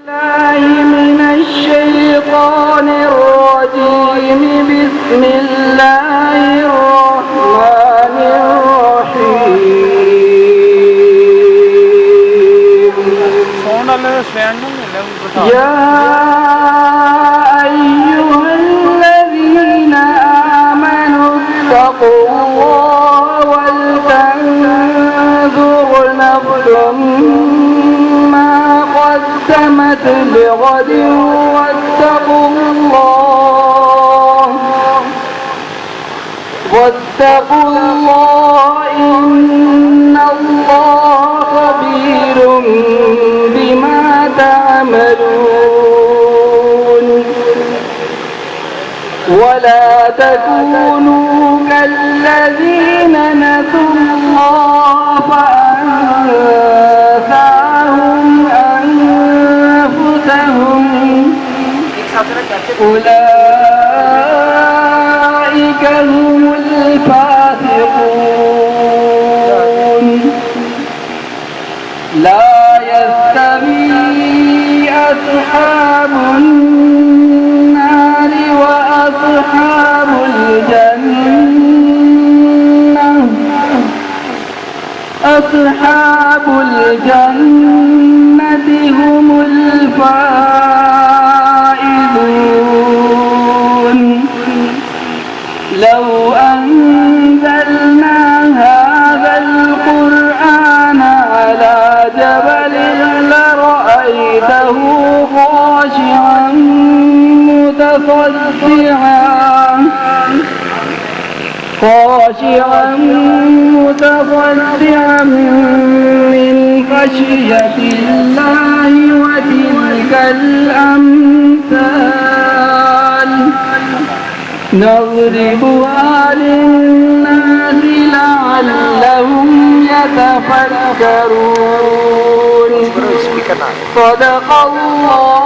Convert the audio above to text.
من الشيطان الرجيم. بسم الله الرحمن الرحيم. يا أيها الذين آمنوا اتقوا الله ولتنظر نفس ما قدمت لغد واتقوا الله إن الله خبير بما تعملون. ولا تكونوا كالذين نسوا الله فأنساهم أنفسهم أولئك هم الفاسقون. لا يستوي أصحاب النار وأصحاب الجنة. أصحاب الجنة هم الفائزون. لو أنزلنا هذا القرآن على جبل لرأيته خاشعا متصدعا من خشية الله. وتلك الأمثال نضربها للناس لعلهم يتفكرون. صدق الله